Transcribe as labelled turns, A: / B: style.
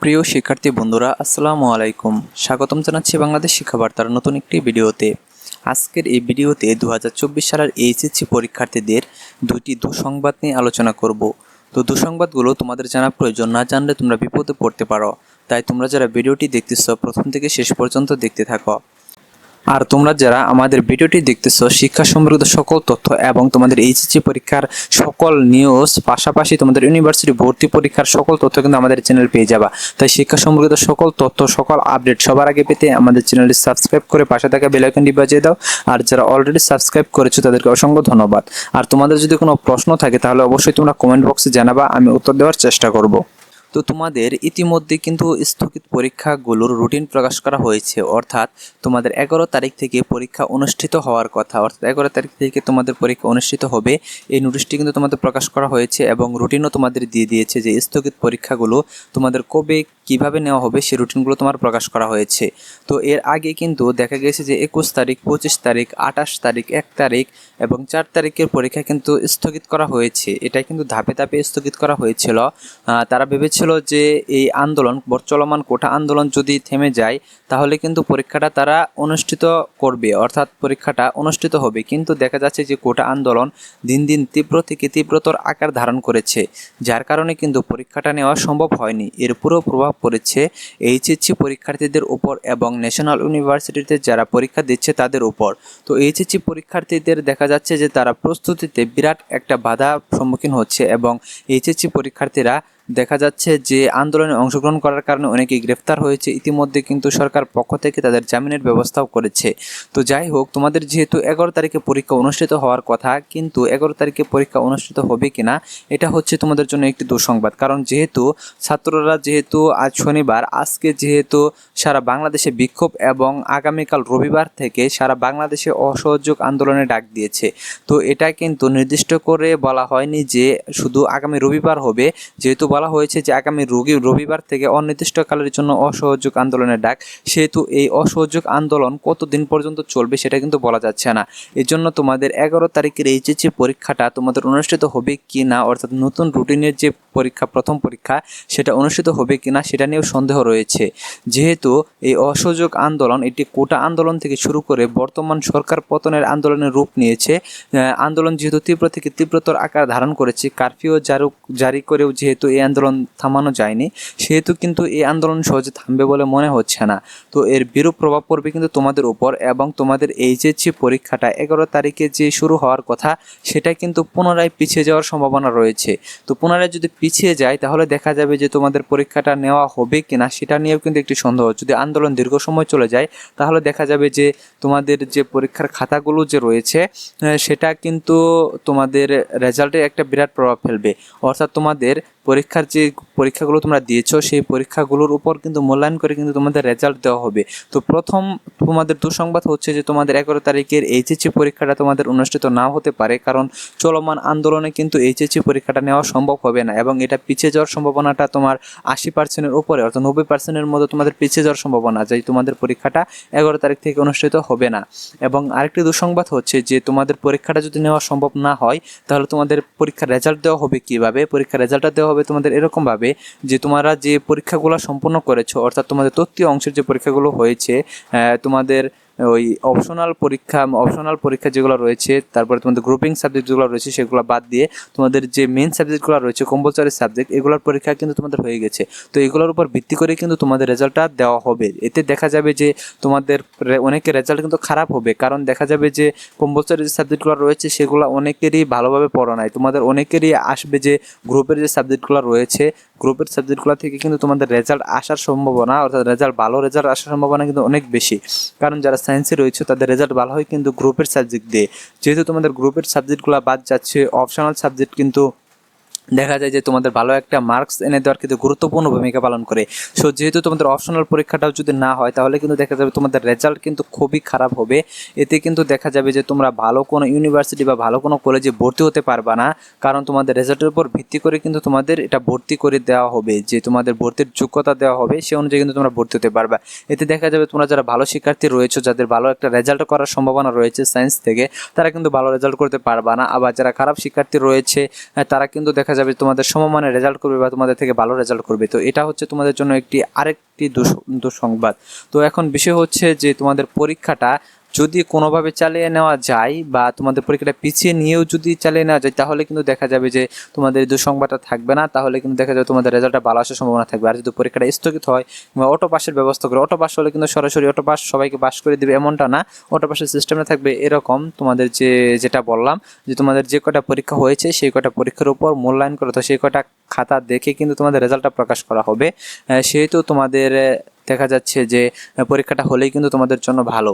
A: সুপ্রিয় শিক্ষার্থী বন্ধুরা, আসসালামু আলাইকুম। স্বাগতম জানাচ্ছি বাংলাদেশ শিক্ষা বার্তার নতুন একটি ভিডিওতে। আজকের এই ভিডিওতে 2024 সালের এইচএসসি পরীক্ষার্থীদের দুইটি দুঃসংবাদ নিয়ে আলোচনা করব। তো দুঃসংবাদগুলো তোমাদের জানা প্রয়োজন, না জানলে তোমরা বিপদে পড়তে পারো। তাই তোমরা যারা ভিডিওটি দেখতেছো প্রথম থেকে শেষ পর্যন্ত দেখতে থাকো। আর তোমরা যারা আমাদের ভিডিওটি দেখতেছো শিক্ষা সমৃদ্ধ সকল তথ্য এবং তোমাদের এইচএসসি পরীক্ষার সকল নিউজ, পাশাপাশি তোমাদের ইউনিভার্সিটি ভর্তি পরীক্ষার সকল তথ্য কিন্তু আমাদের চ্যানেল পেয়ে যাবা। তাই শিক্ষা সমৃদ্ধ সকল তথ্য, সকল আপডেট সবার আগে পেতে আমাদের চ্যানেলটি সাবস্ক্রাইব করে পাশে থাকা বেল আইকনটি বাজিয়ে দাও। আর যারা অলরেডি সাবস্ক্রাইব করেছো তাদেরকে অসংখ্য ধন্যবাদ। আর তোমাদের যদি কোনো প্রশ্ন থাকে তাহলে অবশ্যই তোমরা কমেন্ট বক্সে জানাবা, আমি উত্তর দেওয়ার চেষ্টা করব। তো তোমাদের ইতিমধ্যে কিন্তু স্থগিত পরীক্ষাগুলোর রুটিন প্রকাশ করা হয়েছে, অর্থাৎ তোমাদের 11 তারিখ থেকে পরীক্ষা অনুষ্ঠিত হওয়ার কথা, অর্থাৎ 11 তারিখ থেকে তোমাদের পরীক্ষা অনুষ্ঠিত হবে। এই নোটিশটি কিন্তু তোমাদের প্রকাশ করা হয়েছে এবং রুটিনও তোমাদের দিয়ে দিয়েছে যে স্থগিত পরীক্ষাগুলো তোমাদের কবে কিভাবে নেওয়া হবে সেই রুটিনগুলো তোমার প্রকাশ করা হয়েছে। তো এর আগে কিন্তু দেখা গেছে যে 21 তারিখ, 25 তারিখ, 28 তারিখ, 1 তারিখ এবং 4 তারিখের পরীক্ষা কিন্তু স্থগিত করা হয়েছে। এটা কিন্তু ধাপে ধাপে স্থগিত করা হয়েছিল। তারা ভেবেছিল যে এই আন্দোলন, চলমান কোটা আন্দোলন যদি থেমে যায় তাহলে কিন্তু পরীক্ষাটা তারা অনুষ্ঠিত করবে, অর্থাৎ পরীক্ষাটা অনুষ্ঠিত হবে। কিন্তু দেখা যাচ্ছে যে কোটা আন্দোলন দিন দিন তীব্র থেকে তীব্রতর আকার ধারণ করেছে, যার কারণে কিন্তু পরীক্ষাটা নেওয়া সম্ভব হয়নি। এর পুরো প্রভাব পড়েছে এইচএসসি পরীক্ষার্থীদের উপর এবং ন্যাশনাল ইউনিভার্সিটিতে যারা পরীক্ষা দিচ্ছে তাদের উপর। তো এইচএসসি পরীক্ষার্থীদের দেখা যাচ্ছে যে তারা প্রস্তুতিতে বিরাট একটা বাধা সম্মুখীন হচ্ছে এবং এইচএসসি পরীক্ষার্থীরা দেখা যাচ্ছে যে আন্দোলনে অংশগ্রহণ করার কারণে অনেকেই গ্রেফতার হয়েছে। ইতিমধ্যে কিন্তু সরকার পক্ষ থেকে তাদের জামিনের ব্যবস্থাও করেছে। তো যাই হোক, তোমাদের যেহেতু 11 তারিখে পরীক্ষা অনুষ্ঠিত হওয়ার কথা, কিন্তু 11 তারিখে পরীক্ষা অনুষ্ঠিত হবে কিনা এটা হচ্ছে তোমাদের জন্য একটি দুঃসংবাদ। কারণ যেহেতু ছাত্ররা আজ শনিবার, আজকে যেহেতু সারা বাংলাদেশে বিক্ষোভ এবং আগামীকাল রবিবার থেকে সারা বাংলাদেশে অসহযোগ আন্দোলনে ডাক দিয়েছে। তো এটা কিন্তু নির্দিষ্ট করে বলা হয়নি যে শুধু আগামী রবিবার হবে, যেহেতু বলা হয়েছে যে আগামী রবিবার থেকে অনির্দিষ্টকালের জন্য অসহযোগ আন্দোলনের ডাক, সেহেতু এই অসহযোগ আন্দোলন কতদিন পর্যন্ত চলবে সেটা কিন্তু বলা যাচ্ছে না। এই জন্য তোমাদের 11 তারিখের এইচএসসি পরীক্ষাটা তোমাদের অনুষ্ঠিত হবে কি না, অর্থাৎ নতুন রুটিনের যে পরীক্ষা, প্রথম পরীক্ষা, সেটা অনুষ্ঠিত হবে কিনা সেটা নিয়েও সন্দেহ রয়েছে। যেহেতু এই অসহযোগ আন্দোলন এটি কোটা আন্দোলন থেকে শুরু করে বর্তমান সরকার পতনের আন্দোলনের রূপ নিয়েছে। আন্দোলন যেহেতু তীব্র থেকে তীব্রতর আকার ধারণ করেছে, কারফিউ জারি করেও যেহেতু এই আন্দোলন থামানো যায়নি, সেহেতু কিন্তু এই আন্দোলন সহজে থামবে বলে মনে হচ্ছে না। তো এর বিরূপ প্রভাব পড়বে কিন্তু তোমাদের উপর এবং তোমাদের এইচএসসি পরীক্ষাটা 11 তারিখে যে শুরু হওয়ার কথা সেটা কিন্তু পুনরায় পিছিয়ে যাওয়ার সম্ভাবনা রয়েছে। তো পুনরায় যদি পিছিয়ে যায় তাহলে দেখা যাবে যে তোমাদের পরীক্ষাটা নেওয়া হবে কিনা সেটা নিয়েও কিন্তু একটি সন্দেহ। যদি আন্দোলন দীর্ঘ সময় চলে যায় তাহলে দেখা যাবে যে তোমাদের যে পরীক্ষার খাতাগুলো যে রয়েছে সেটা কিন্তু তোমাদের রেজাল্টে একটা বিরাট প্রভাব ফেলবে। অর্থাৎ তোমাদের পরীক্ষার যে পরীক্ষাগুলো তোমরা দিয়েছো সেই পরীক্ষাগুলোর উপর কিন্তু মূল্যায়ন করে কিন্তু তোমাদের রেজাল্ট দেওয়া হবে। তো প্রথম তোমাদের দুঃসংবাদ হচ্ছে যে তোমাদের 11 তারিখের এইচএসসি পরীক্ষাটা তোমাদের অনুষ্ঠিত নাও হতে পারে, কারণ চলমান আন্দোলনে কিন্তু এইচএসসি পরীক্ষাটা নেওয়া সম্ভব হবে না এবং এটা পিছিয়ে যাওয়ার সম্ভাবনাটা তোমার 80%-এর উপরে, অর্থাৎ 90%-এর মতো তোমাদের পিছিয়ে যাওয়ার সম্ভাবনা, যে তোমাদের পরীক্ষাটা 11 তারিখ থেকে অনুষ্ঠিত হবে না। এবং আরেকটি দুঃসংবাদ হচ্ছে যে তোমাদের পরীক্ষাটা যদি নেওয়া সম্ভব না হয় তাহলে তোমাদের পরীক্ষার রেজাল্ট দেওয়া হবে কিভাবে? পরীক্ষার রেজাল্টটা দেওয়া হবে তোমাদের এরকমভাবে যে তোমরা যে পরীক্ষাগুলো সম্পন্ন করেছো, অর্থাৎ তোমাদের তৃতীয় অংশের যে পরীক্ষাগুলো হয়েছে, তোমাদের ওই অপশনাল পরীক্ষা যেগুলো রয়েছে, তারপরে তোমাদের গ্রুপিং সাবজেক্ট যেগুলো রয়েছে সেগুলো বাদ দিয়ে তোমাদের যে মেন সাবজেক্টগুলো রয়েছে, কম্পালসরি সাবজেক্ট, এগুলোর পরীক্ষা কিন্তু তোমাদের হয়ে গেছে। তো এগুলোর উপর ভিত্তি করে কিন্তু তোমাদের রেজাল্টটা দেওয়া হবে। এতে দেখা যাবে যে তোমাদের অনেকের রেজাল্ট কিন্তু খারাপ হবে, কারণ দেখা যাবে যে কম্পালসরি যে সাবজেক্টগুলো রয়েছে সেগুলো অনেকেরই ভালোভাবে পড়া নাই। তোমাদের অনেকেরই আসবে যে গ্রুপের যে সাবজেক্টগুলো রয়েছে, গ্রুপের সাবজেক্টগুলো থেকে কিন্তু তোমাদের রেজাল্ট আসার সম্ভাবনা, অর্থাৎ ভালো রেজাল্ট আসার সম্ভাবনা কিন্তু অনেক বেশি। কারণ যারা সায়েন্সে রয়েছে তাদের রেজাল্ট ভালো হয় কিন্তু গ্রুপের সাবজেক্ট দিয়ে। যেহেতু তোমাদের গ্রুপের সাবজেক্টগুলো বাদ যাচ্ছে, অপশনাল সাবজেক্ট কিন্তু দেখা যায় যে তোমাদের ভালো একটা মার্কস এনে দেওয়ার কিন্তু গুরুত্বপূর্ণ ভূমিকা পালন করে। সো যেহেতু তোমাদের অপশনাল পরীক্ষাটাও যদি না হয় তাহলে কিন্তু দেখা যাবে তোমাদের রেজাল্ট কিন্তু খুবই খারাপ হবে। এতে কিন্তু দেখা যাবে যে তোমরা ভালো কোনো ইউনিভার্সিটি বা ভালো কোনো কলেজে ভর্তি হতে পারবা না, কারণ তোমাদের রেজাল্টের উপর ভিত্তি করে কিন্তু তোমাদের এটা ভর্তি করে দেওয়া হবে, যে তোমাদের ভর্তির যোগ্যতা দেওয়া হবে সে অনুযায়ী কিন্তু তোমরা ভর্তি হতে পারবা। এতে দেখা যাবে তোমরা যারা ভালো শিক্ষার্থী রয়েছে, যাদের ভালো একটা রেজাল্ট করার সম্ভাবনা রয়েছে সায়েন্স থেকে, তারা কিন্তু ভালো রেজাল্ট করতে পারবা না। আবার যারা খারাপ শিক্ষার্থী রয়েছে তারা কিন্তু দেখা যাবে তোমাদের সমমানের রেজাল্ট করবে বা তোমাদের থেকে ভালো রেজাল্ট করবে। তো এটা হচ্ছে তোমাদের জন্য আরেকটি দুঃসংবাদ। তো এখন বিষয় হচ্ছে যে তোমাদের পরীক্ষাটা যদি কোনোভাবে চালিয়ে নেওয়া যায় বা তোমাদের পরীক্ষাটা পিছিয়ে নিয়েও যদি চালিয়ে নেওয়া যায়, তাহলে কিন্তু দেখা যাবে যে তোমাদের দুঃসংবাদটা থাকবে না, তাহলে কিন্তু দেখা যাবে তোমাদের রেজাল্টটা ভালো আসার সম্ভাবনা থাকবে। আর যদি পরীক্ষাটা স্থগিত হয় বা অটো পাসের ব্যবস্থা করে, অটো পাস হলে কিন্তু সরাসরি অটো পাস সবাইকে পাস করে দেবে এমনটা না, অটো পাসের সিস্টেমে থাকবে এরকম তোমাদের যেটা বললাম যে তোমাদের যে কটা পরীক্ষা হয়েছে সেই কটা পরীক্ষার উপর মূল্যায়ন করে, তো সেই কটা খাতা দেখে কিন্তু তোমাদের রেজাল্টটা প্রকাশ করা হবে। সেহেতু তোমাদের দেখা যাচ্ছে যে পরীক্ষাটা হলেই কিন্তু তোমাদের জন্য ভালো।